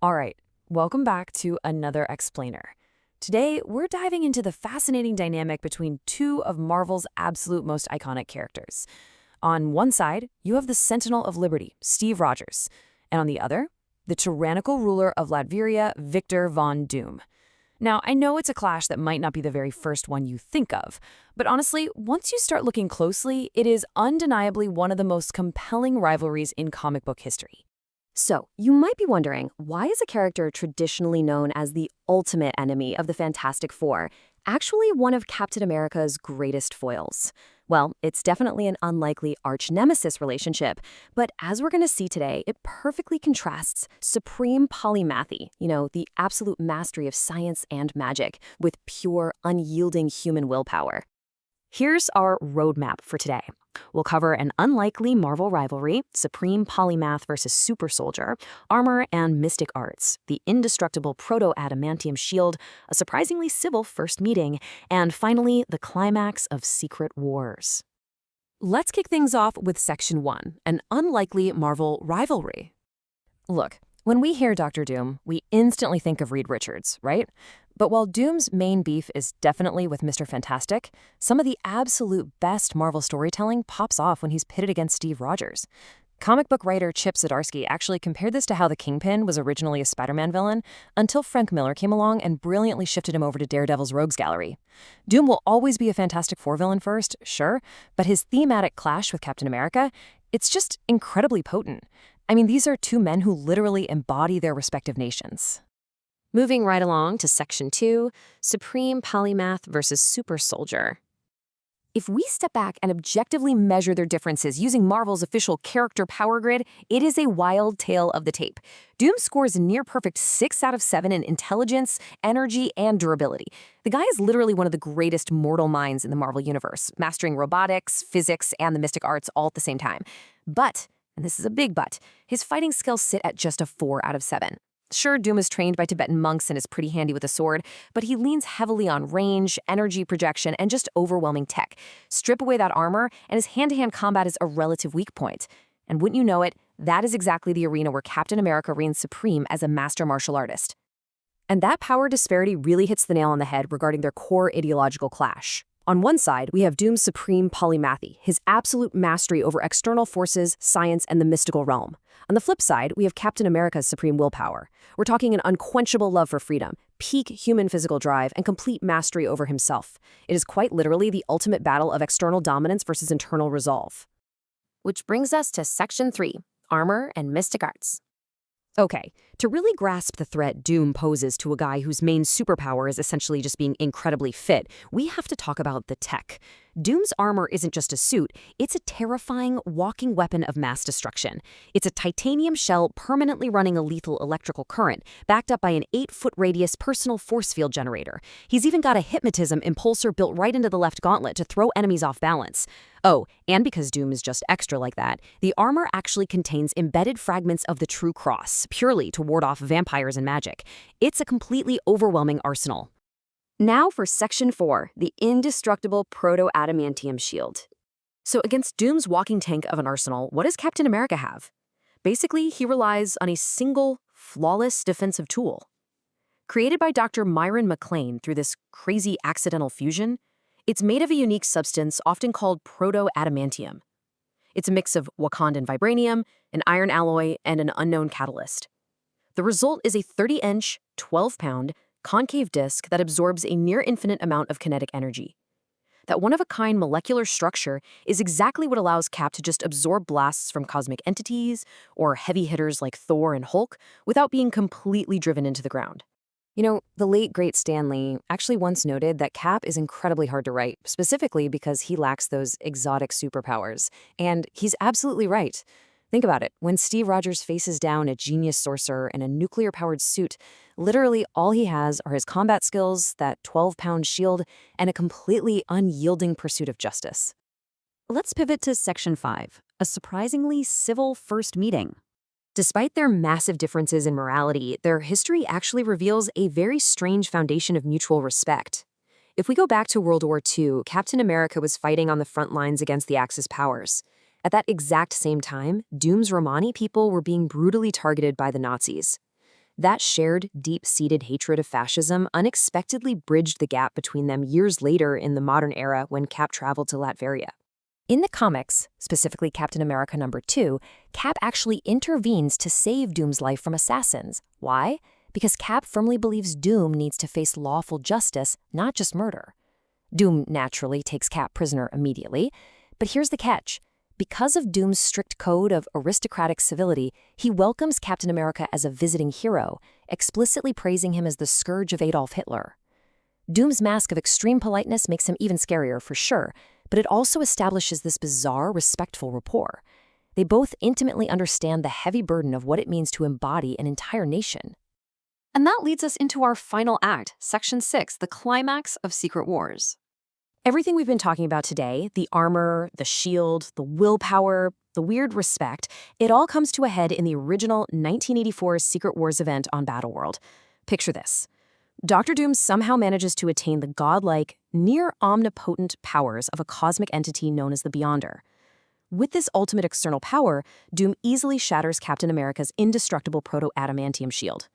All right, welcome back to another explainer. Today, we're diving into the fascinating dynamic between two of Marvel's absolute most iconic characters. On one side, you have the Sentinel of Liberty, Steve Rogers, and on the other, the tyrannical ruler of Latveria, Victor Von Doom. Now, I know it's a clash that might not be the very first one you think of, but honestly, once you start looking closely, it is undeniably one of the most compelling rivalries in comic book history. So, you might be wondering, why is a character traditionally known as the ultimate enemy of the Fantastic Four actually one of Captain America's greatest foils? Well, it's definitely an unlikely arch-nemesis relationship, but as we're going to see today, it perfectly contrasts supreme polymathy, the absolute mastery of science and magic, with pure, unyielding human willpower. Here's our roadmap for today. We'll cover an unlikely Marvel rivalry, supreme polymath versus super soldier, armor and mystic arts, the indestructible proto-adamantium shield, a surprisingly civil first meeting, and finally, the climax of Secret Wars. Let's kick things off with Section 1, an unlikely Marvel rivalry. Look, when we hear Doctor Doom, we instantly think of Reed Richards, right? But while Doom's main beef is definitely with Mr. Fantastic, some of the absolute best Marvel storytelling pops off when he's pitted against Steve Rogers. Comic book writer Chip Zdarsky actually compared this to how the Kingpin was originally a Spider-Man villain until Frank Miller came along and brilliantly shifted him over to Daredevil's Rogues Gallery. Doom will always be a Fantastic Four villain first, sure, but his thematic clash with Captain America, it's just incredibly potent. I mean, these are two men who literally embody their respective nations. Moving right along to Section 2, Supreme Polymath versus Super Soldier. If we step back and objectively measure their differences using Marvel's official character power grid, it is a wild tale of the tape. Doom scores a near-perfect 6 out of 7 in intelligence, energy, and durability. The guy is literally one of the greatest mortal minds in the Marvel Universe, mastering robotics, physics, and the mystic arts all at the same time. But, and this is a big but, his fighting skills sit at just a 4 out of 7. Sure, Doom is trained by Tibetan monks and is pretty handy with a sword, but he leans heavily on range, energy projection, and just overwhelming tech. Strip away that armor, and his hand-to-hand combat is a relative weak point. And wouldn't you know it, that is exactly the arena where Captain America reigns supreme as a master martial artist. And that power disparity really hits the nail on the head regarding their core ideological clash. On one side, we have Doom's supreme polymathy, his absolute mastery over external forces, science, and the mystical realm. On the flip side, we have Captain America's supreme willpower. We're talking an unquenchable love for freedom, peak human physical drive, and complete mastery over himself. It is quite literally the ultimate battle of external dominance versus internal resolve. Which brings us to Section 3, Armor and Mystic Arts. Okay, to really grasp the threat Doom poses to a guy whose main superpower is essentially just being incredibly fit, we have to talk about the tech. Doom's armor isn't just a suit, it's a terrifying walking weapon of mass destruction. It's a titanium shell permanently running a lethal electrical current, backed up by an 8-foot radius personal force field generator. He's even got a hypnotism impulsor built right into the left gauntlet to throw enemies off balance. Oh, and because Doom is just extra like that, the armor actually contains embedded fragments of the True Cross, purely to ward off vampires and magic. It's a completely overwhelming arsenal. Now for Section 4, the indestructible proto-adamantium shield. So against Doom's walking tank of an arsenal, what does Captain America have? Basically, he relies on a single, flawless defensive tool. Created by Dr. Myron McClane through this crazy accidental fusion, it's made of a unique substance often called proto-adamantium. It's a mix of Wakandan vibranium, an iron alloy, and an unknown catalyst. The result is a 30-inch, 12-pound, concave disc that absorbs a near-infinite amount of kinetic energy. That one-of-a-kind molecular structure is exactly what allows Cap to just absorb blasts from cosmic entities or heavy hitters like Thor and Hulk without being completely driven into the ground. The late great Stan Lee actually once noted that Cap is incredibly hard to write, specifically because he lacks those exotic superpowers. And he's absolutely right. Think about it. When Steve Rogers faces down a genius sorcerer in a nuclear-powered suit, literally all he has are his combat skills, that 12-pound shield, and a completely unyielding pursuit of justice. Let's pivot to Section 5, a surprisingly civil first meeting. Despite their massive differences in morality, their history actually reveals a very strange foundation of mutual respect. If we go back to World War II, Captain America was fighting on the front lines against the Axis powers. At that exact same time, Doom's Romani people were being brutally targeted by the Nazis. That shared, deep-seated hatred of fascism unexpectedly bridged the gap between them years later in the modern era when Cap traveled to Latveria. In the comics, specifically Captain America #2, Cap actually intervenes to save Doom's life from assassins. Why? Because Cap firmly believes Doom needs to face lawful justice, not just murder. Doom naturally takes Cap prisoner immediately, but here's the catch. Because of Doom's strict code of aristocratic civility, he welcomes Captain America as a visiting hero, explicitly praising him as the scourge of Adolf Hitler. Doom's mask of extreme politeness makes him even scarier for sure, but it also establishes this bizarre, respectful rapport. They both intimately understand the heavy burden of what it means to embody an entire nation. And that leads us into our final act, Section 6, the climax of Secret Wars. Everything we've been talking about today, the armor, the shield, the willpower, the weird respect, it all comes to a head in the original 1984 Secret Wars event on Battleworld. Picture this. Dr. Doom somehow manages to attain the godlike, near-omnipotent powers of a cosmic entity known as the Beyonder. With this ultimate external power, Doom easily shatters Captain America's indestructible proto-adamantium shield.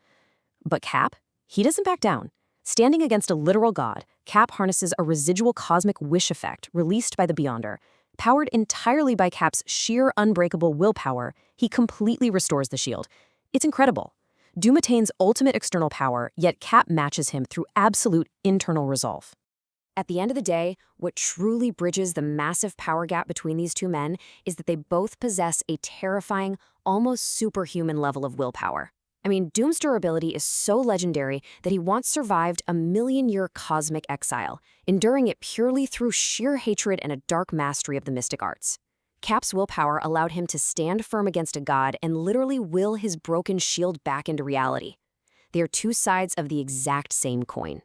But Cap? He doesn't back down. Standing against a literal god, Cap harnesses a residual cosmic wish effect released by the Beyonder. Powered entirely by Cap's sheer unbreakable willpower, he completely restores the shield. It's incredible. Doom attains ultimate external power, yet Cap matches him through absolute internal resolve. At the end of the day, what truly bridges the massive power gap between these two men is that they both possess a terrifying, almost superhuman level of willpower. I mean, Doom's durability is so legendary that he once survived a million-year cosmic exile, enduring it purely through sheer hatred and a dark mastery of the mystic arts. Cap's willpower allowed him to stand firm against a god and literally will his broken shield back into reality. They are two sides of the exact same coin.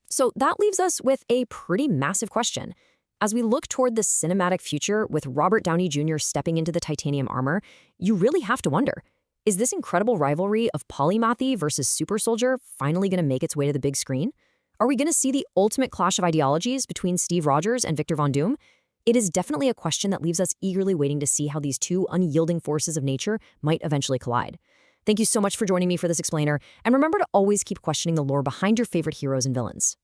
So that leaves us with a pretty massive question. As we look toward the cinematic future with Robert Downey Jr. stepping into the titanium armor, you really have to wonder, is this incredible rivalry of polymathy versus super soldier finally going to make its way to the big screen? Are we going to see the ultimate clash of ideologies between Steve Rogers and Victor Von Doom? It is definitely a question that leaves us eagerly waiting to see how these two unyielding forces of nature might eventually collide. Thank you so much for joining me for this explainer, and remember to always keep questioning the lore behind your favorite heroes and villains.